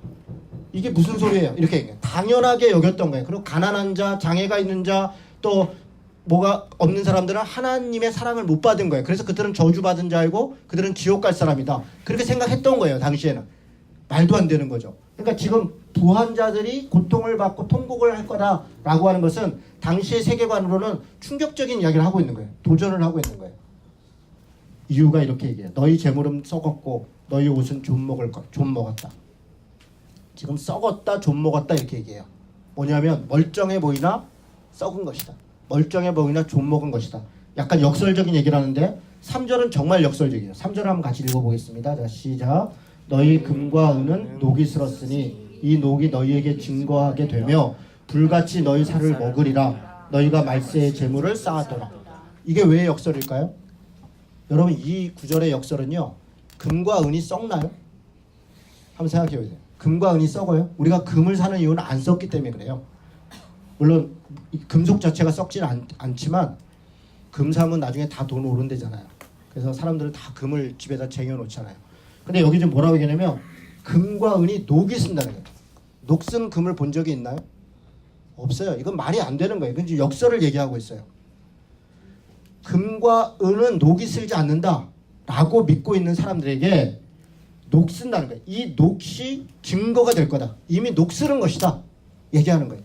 이게 무슨 소리예요? 이렇게 얘기해요. 당연하게 여겼던 거예요. 그리고 가난한 자, 장애가 있는 자, 또 뭐가 없는 사람들은 하나님의 사랑을 못 받은 거예요. 그래서 그들은 저주받은 자이고 그들은 지옥 갈 사람이다. 그렇게 생각했던 거예요. 당시에는. 말도 안 되는 거죠. 그러니까 지금 부한 자들이 고통을 받고 통곡을 할 거다라고 하는 것은 당시의 세계관으로는 충격적인 이야기를 하고 있는 거예요. 도전을 하고 있는 거예요. 이유가 이렇게 얘기해요. 너희 재물은 썩었고 너희 옷은 좀 먹었다. 지금 썩었다, 좀 먹었다 이렇게 얘기해요. 뭐냐면 멀쩡해 보이나 썩은 것이다. 멀쩡해 보이나 좀 먹은 것이다. 약간 역설적인 얘기를 하는데 3절은 정말 역설적이에요. 3절 한번 같이 읽어보겠습니다. 자, 시작. 너희 금과 은은 녹이 슬었으니 이 녹이 너희에게 증거하게 되며 불같이 너희 살을 먹으리라. 너희가 말세의 재물을 쌓았더라. 이게 왜 역설일까요? 여러분 이 구절의 역설은요. 금과 은이 썩나요? 한번 생각해 보세요. 금과 은이 썩어요? 우리가 금을 사는 이유는 안 썩기 때문에 그래요. 물론 금속 자체가 썩지는 않지만 금 사면 나중에 다 돈 오른대잖아요. 그래서 사람들은 다 금을 집에다 쟁여놓잖아요. 근데 여기 좀 뭐라고 얘기하냐면 금과 은이 녹이 쓴다는 거예요. 녹슨 금을 본 적이 있나요? 없어요. 이건 말이 안 되는 거예요. 이건 역설을 얘기하고 있어요. 금과 은은 녹이 슬지 않는다 라고 믿고 있는 사람들에게 녹슨다는 거예요. 이 녹이 증거가 될 거다. 이미 녹슬은 것이다 얘기하는 거예요.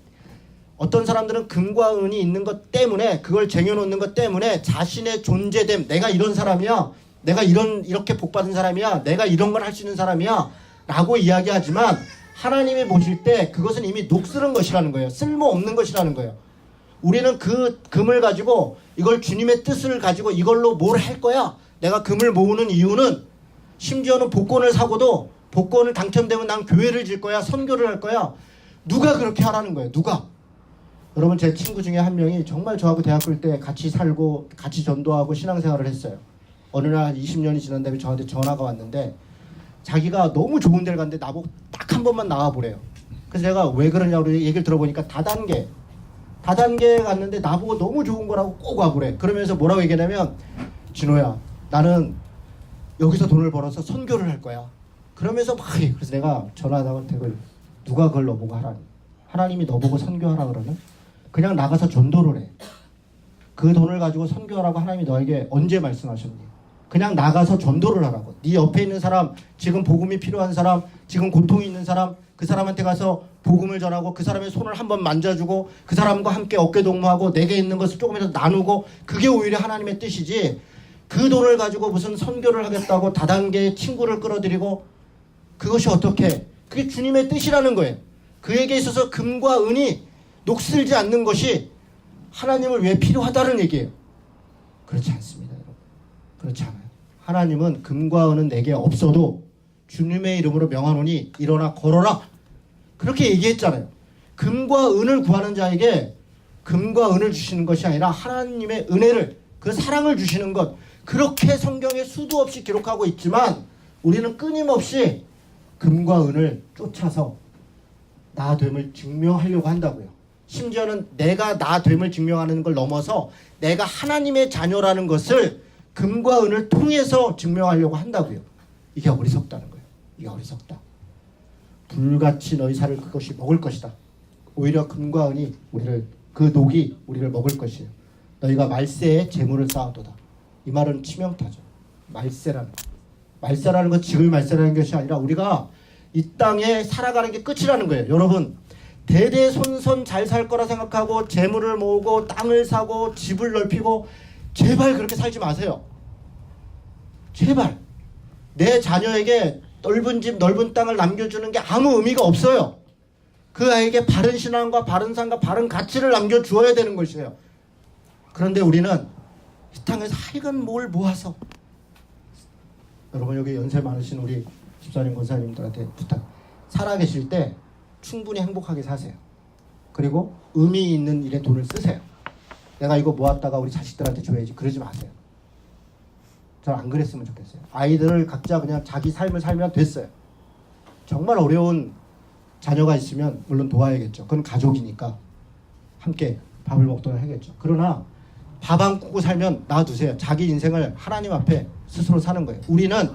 어떤 사람들은 금과 은이 있는 것 때문에 그걸 쟁여놓는 것 때문에 자신의 존재됨, 내가 이런 사람이야, 내가 이렇게 복받은 사람이야, 내가 이런 걸 할 수 있는 사람이야 라고 이야기하지만 하나님이 보실 때 그것은 이미 녹슬은 것이라는 거예요. 쓸모없는 것이라는 거예요. 우리는 그 금을 가지고 이걸 주님의 뜻을 가지고 이걸로 뭘 할 거야. 내가 금을 모으는 이유는 심지어는 복권을 사고도 복권을 당첨되면 난 교회를 질 거야, 선교를 할 거야. 누가 그렇게 하라는 거예요? 누가? 여러분 제 친구 중에 한 명이 정말 저하고 대학교 때 같이 살고 같이 전도하고 신앙생활을 했어요. 어느 날 20년이 지난 다음에 저한테 전화가 왔는데 자기가 너무 좋은 데를 갔는데 나보고 딱 한 번만 나와보래요. 그래서 제가 왜 그러냐고 얘기를 들어보니까 다단계 갔는데 나보고 너무 좋은 거라고 꼭 와보래. 그러면서 뭐라고 얘기하냐면 진호야 나는 여기서 돈을 벌어서 선교를 할 거야. 그러면서 막 그래서 내가 전화하다가 누가 그걸 너보고 하라니. 하나님이 너보고 선교하라 그러는? 그냥 나가서 전도를 해. 그 돈을 가지고 선교하라고 하나님이 너에게 언제 말씀하셨니? 그냥 나가서 전도를 하라고. 네 옆에 있는 사람, 지금 복음이 필요한 사람, 지금 고통이 있는 사람, 그 사람한테 가서 복음을 전하고 그 사람의 손을 한번 만져주고 그 사람과 함께 어깨동무하고 내게 있는 것을 조금이라도 나누고 그게 오히려 하나님의 뜻이지. 그 돈을 가지고 무슨 선교를 하겠다고 다단계의 친구를 끌어들이고 그것이 어떻게? 그게 주님의 뜻이라는 거예요. 그에게 있어서 금과 은이 녹슬지 않는 것이 하나님을 위해 필요하다는 얘기예요. 그렇지 않습니다, 여러분. 그렇지 않아요. 하나님은 금과 은은 내게 없어도 주님의 이름으로 명하노니 일어나 걸어라. 그렇게 얘기했잖아요. 금과 은을 구하는 자에게 금과 은을 주시는 것이 아니라 하나님의 은혜를, 그 사랑을 주시는 것. 그렇게 성경에 수도 없이 기록하고 있지만 우리는 끊임없이 금과 은을 쫓아서 나 됨을 증명하려고 한다고요. 심지어는 내가 나 됨을 증명하는 걸 넘어서 내가 하나님의 자녀라는 것을 금과 은을 통해서 증명하려고 한다고요. 이게 어리석다는 거예요. 이게 어리석다. 불같이 너희 살을 그것이 먹을 것이다. 오히려 금과 은이 그 녹이 우리를 먹을 것이에요. 너희가 말세에 재물을 쌓아도다. 이 말은 치명타죠. 말세라는 건 지금의 말세라는 것이 아니라 우리가 이 땅에 살아가는 게 끝이라는 거예요. 여러분 대대손손 잘 살 거라 생각하고 재물을 모으고 땅을 사고 집을 넓히고 제발 그렇게 살지 마세요. 제발 내 자녀에게 넓은 집 넓은 땅을 남겨주는 게 아무 의미가 없어요. 그 아이에게 바른 신앙과 바른 삶과 바른 가치를 남겨주어야 되는 것이에요. 그런데 우리는 이 땅에서 하여간 뭘 모아서 여러분 여기 연세 많으신 우리 집사님 권사님들한테 부탁. 살아계실 때 충분히 행복하게 사세요. 그리고 의미 있는 일에 돈을 쓰세요. 내가 이거 모았다가 우리 자식들한테 줘야지 그러지 마세요. 저는 안 그랬으면 좋겠어요. 아이들을 각자 그냥 자기 삶을 살면 됐어요. 정말 어려운 자녀가 있으면 물론 도와야겠죠. 그건 가족이니까 함께 밥을 먹도록 하겠죠. 그러나 밥 안 꾸고 살면 놔두세요. 자기 인생을 하나님 앞에 스스로 사는 거예요. 우리는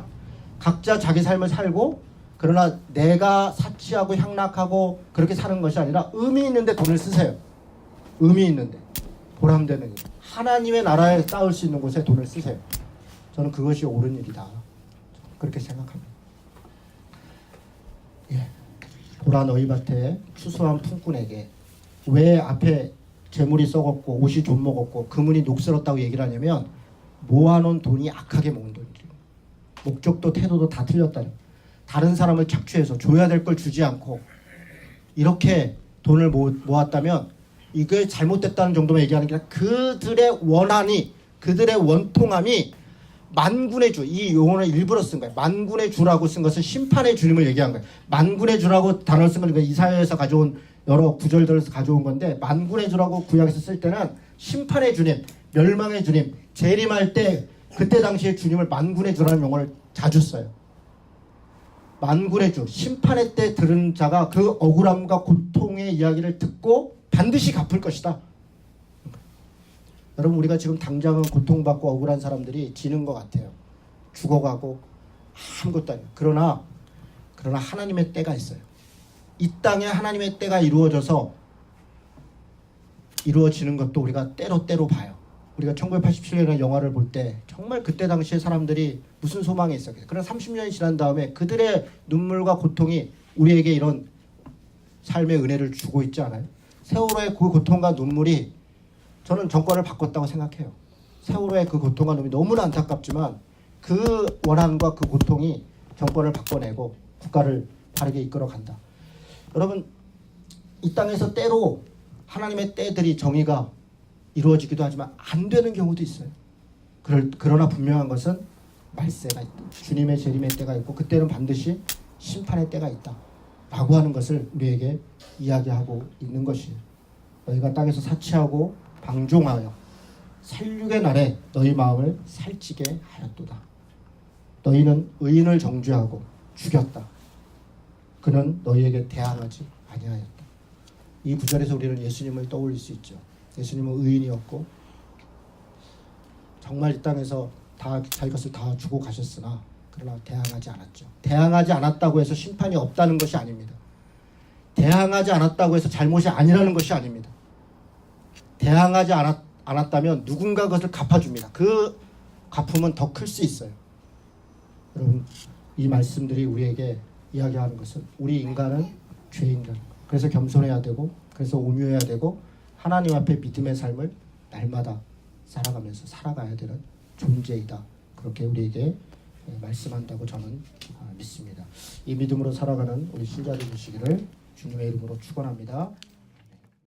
각자 자기 삶을 살고 그러나 내가 사치하고 향락하고 그렇게 사는 것이 아니라 의미 있는데 돈을 쓰세요. 의미 있는데 보람되는 일. 하나님의 나라에 쌓을 수 있는 곳에 돈을 쓰세요. 저는 그것이 옳은 일이다. 그렇게 생각합니다. 예. 보라 너희 밭에 추수한 품꾼에게 왜 앞에 재물이 썩었고 옷이 좀 먹었고 금은이 녹슬었다고 얘기를 하냐면 모아놓은 돈이 악하게 먹은 돈이에요. 목적도 태도도 다 틀렸다는. 다른 사람을 착취해서 줘야 될 걸 주지 않고 이렇게 돈을 모았다면 이게 잘못됐다는 정도만 얘기하는 게 아니라 그들의 원한이, 그들의 원통함이 만군의 주, 이 용어를 일부러 쓴 거예요. 만군의 주라고 쓴 것은 심판의 주님을 얘기한 거예요. 만군의 주라고 단어를 쓴 건 이사야에서 가져온 여러 구절들에서 가져온 건데, 만군의 주라고 구약에서 쓸 때는 심판의 주님, 멸망의 주님, 재림할 때 그때 당시에 주님을 만군의 주라는 용어를 자주 써요. 만군의 주, 심판의 때 들은 자가 그 억울함과 고통의 이야기를 듣고 반드시 갚을 것이다. 여러분, 우리가 지금 당장은 고통받고 억울한 사람들이 지는 것 같아요. 죽어가고 아무것도 아니에요. 그러나 하나님의 때가 있어요. 이 땅에 하나님의 때가 이루어지는 것도 우리가 때로 봐요. 우리가 1987년에 영화를 볼 때 정말 그때 당시에 사람들이 무슨 소망이 있었겠어요. 그러나 30년이 지난 다음에 그들의 눈물과 고통이 우리에게 이런 삶의 은혜를 주고 있지 않아요? 세월호의 그 고통과 눈물이 저는 정권을 바꿨다고 생각해요. 세월호의 그 고통과 눈물이 너무나 안타깝지만 그 원한과 그 고통이 정권을 바꿔내고 국가를 바르게 이끌어간다. 여러분, 이 땅에서 때로 하나님의 때들이 정의가 이루어지기도 하지만 안 되는 경우도 있어요. 그러나 분명한 것은 말세가 있다. 주님의 재림의 때가 있고 그때는 반드시 심판의 때가 있다 라고 하는 것을 우리에게 이야기하고 있는 것이에요. 너희가 땅에서 사치하고 방종하여 살육의 날에 너희 마음을 살찌게 하였도다. 너희는 의인을 정죄하고 죽였다. 그는 너희에게 대항하지 아니하였다. 이 구절에서 우리는 예수님을 떠올릴 수 있죠. 예수님은 의인이었고 정말 이 땅에서 다 자기 것을 다 주고 가셨으나 그러나 대항하지 않았죠. 대항하지 않았다고 해서 심판이 없다는 것이 아닙니다. 대항하지 않았다고 해서 잘못이 아니라는 것이 아닙니다. 대항하지 않았다면 누군가 그것을 갚아줍니다. 그 갚음은 더 클 수 있어요. 여러분, 이 말씀들이 우리에게 이야기하는 것은 우리 인간은 죄인이라는 것. 그래서 겸손해야 되고, 그래서 온유해야 되고, 하나님 앞에 믿음의 삶을 날마다 살아가면서 살아가야 되는 존재이다. 그렇게 우리에게 말씀한다고 저는 믿습니다. 이 믿음으로 살아가는 우리 신자들 되시기를 주님의 이름으로 축원합니다.